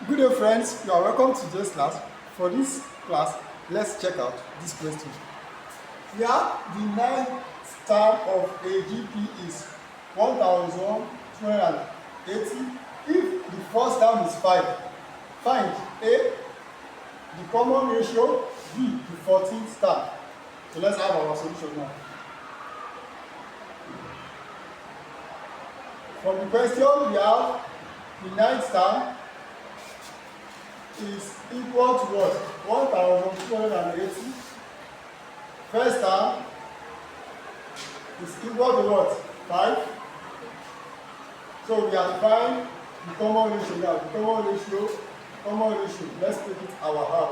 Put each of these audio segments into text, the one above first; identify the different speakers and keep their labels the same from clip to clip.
Speaker 1: Good day, friends. You are welcome to today's class. For this class, let's check out this question. Here, the ninth term of a GP is 1280. If the first term is 5, find A, the common ratio, B, the 14th term. So let's have our solution now. From the question, we have the ninth term is equal to what? 1280. First term is equal to what? 5. So we have to find the common ratio now. The common ratio. Let's take it our half.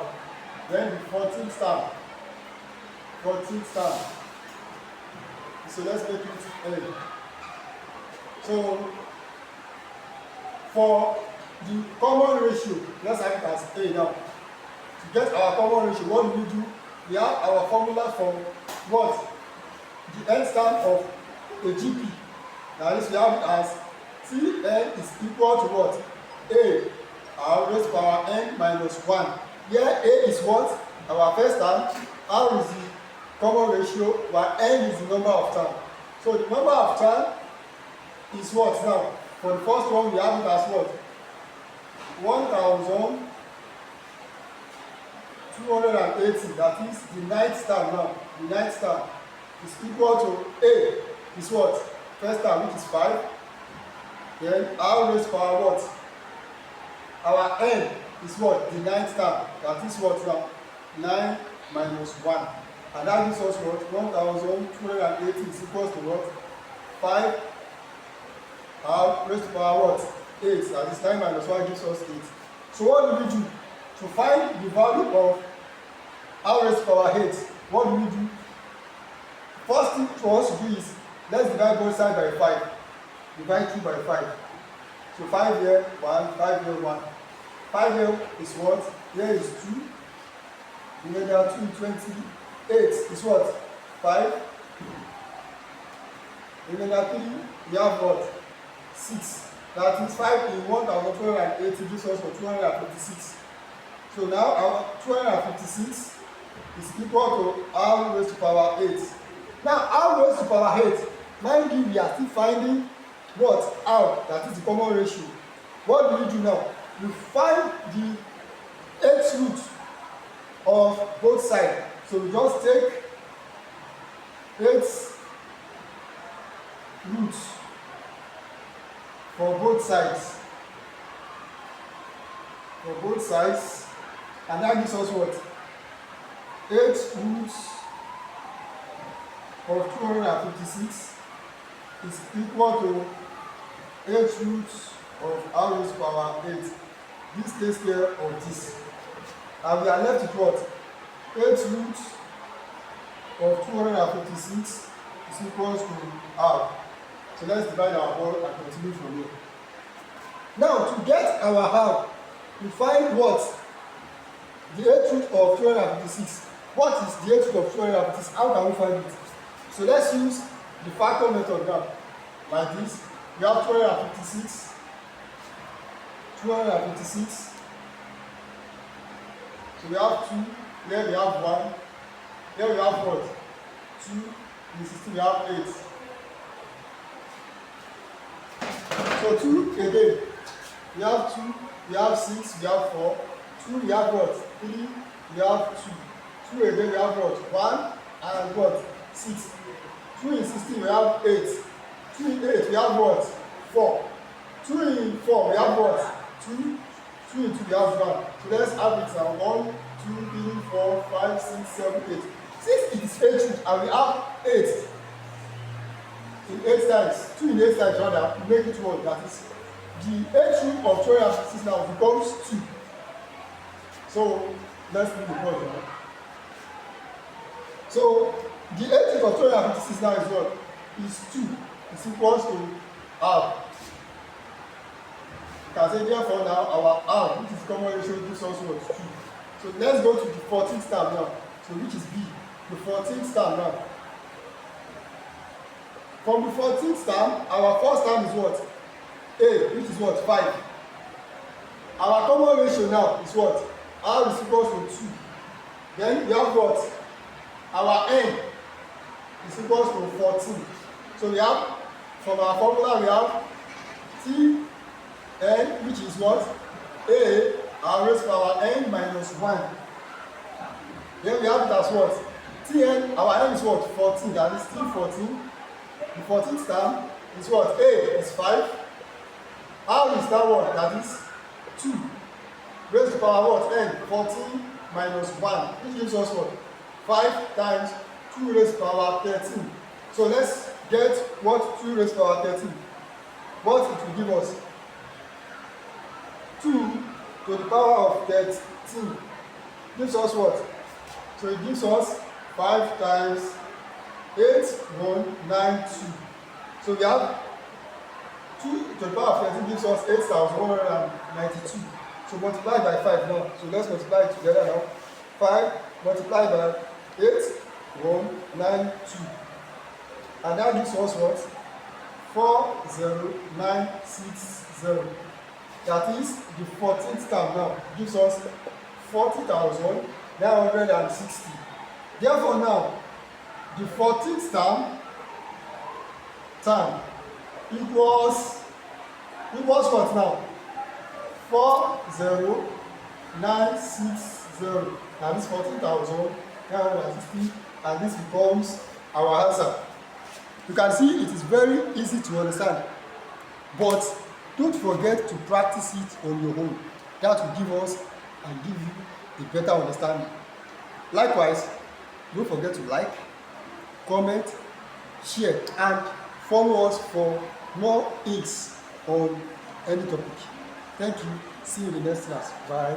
Speaker 1: Then the 14th term. So let's take it A. So for the common ratio, let's have it as A now. To get our common ratio, what do? We have our formula for what? The nth term of a GP. Now this we have it as Tn is equal to what? A raised to power n minus 1. Here A is what? Our first term. R is the common ratio, while n is the number of term. So the number of term is what now? For the first one, we have it as what? 1280, that is the ninth term now. The ninth term is equal to A is what? First term, which is 5. Then R raised power what? Our n is what? The ninth term. That is what now? 9 minus 1. And that gives us what? 1280 is equal to what? 5 R raised to power what? 8. That is 9 minus 1 gives us 8. So what do? To find the value of R raised to power 8, what do? First thing for us to do is, let's divide both sides by 5. Divide 2 by 5. So 5 here, 1, 5 here, 1. 5 here is what? Here is 2. Remainder 2, 28 is what? 5. Remainder 3, we have what? 6. That is 5 in 1280 gives us for 256. So now our 256 is equal to R raised to power 8. Now R raised to power 8, mind you, we are still finding what? R, that is the common ratio. What do we do now? We find the 8th root of both sides. So we just take 8th roots for both sides. And that gives us what? 8 roots of 256 is equal to 8 roots of R raised to power 8. This takes care of this. And we are left with what? 8 roots of 256 is equals to R. So let's divide our whole and continue from here. Now, to get our R, we find what? The 8th root of 256. What is the 8th root of 256? How can we find it? So let's use the factor method now. Like this. We have 256. So we have 2. Here we have 1. Here we have what? 2. In 16 we have 8. So 2 again. We have 2. We have 6. We have 4. 2 we have what? 3. We have 2. 2 again we have what? 1 and what? 6. 2 in 16 we have 8. 2 in 8 we have what? 4. 2 in 4 we have what? 2. 2 in 2 we have 1. So let's have it now. 1, 2, 3, 4, 5, 6, 7, 8. Since it is 8 root and we have 8 in 8 times, 2 in 8 times rather, we make it 1. That is the 8th root of 256 now becomes 2. So let's do the point now. So the 8th root of 256 now is what? Is 2. Is equals to R. You can say therefore now our R, which is common ratio, gives us what? 2. So let's go to the 14th term now. So which is B. The 14th term now. From the 14th term, our first term is what? A, which is what? 5. Our common ratio now is what? R is equals to 2. Then we have what? Our n is equals to 14. So we have, from our formula, we have T n, which is what? A r raised to power n minus 1. Then we have it as what? Tn, our n is what? 14. That is T14. The 14th term is what? A is 5. R is that one? That is 2. Raised to power what? N. 14 minus 1. Which gives us what? 5 times 2 raised to power 13. So let's get what 2 raised to power 13. What it will give us? 2 to the power of 13 gives us what? So it gives us 5 times 8192. So we have 2 to the power of 13 gives us 8192. So multiply by 5 now. So let's multiply it together now. 5 multiplied by 8192. And that gives us what? 40960. That is the 14th term now. Gives us 40,960. Therefore now, the 14th term equals what now? 40960. That is 14,960, and this becomes our answer. You can see it is very easy to understand, but don't forget to practice it on your own. That will give us and give you a better understanding. Likewise, don't forget to like, comment, share, and follow us for more hints on any topic. Thank you. See you in the next class. Bye.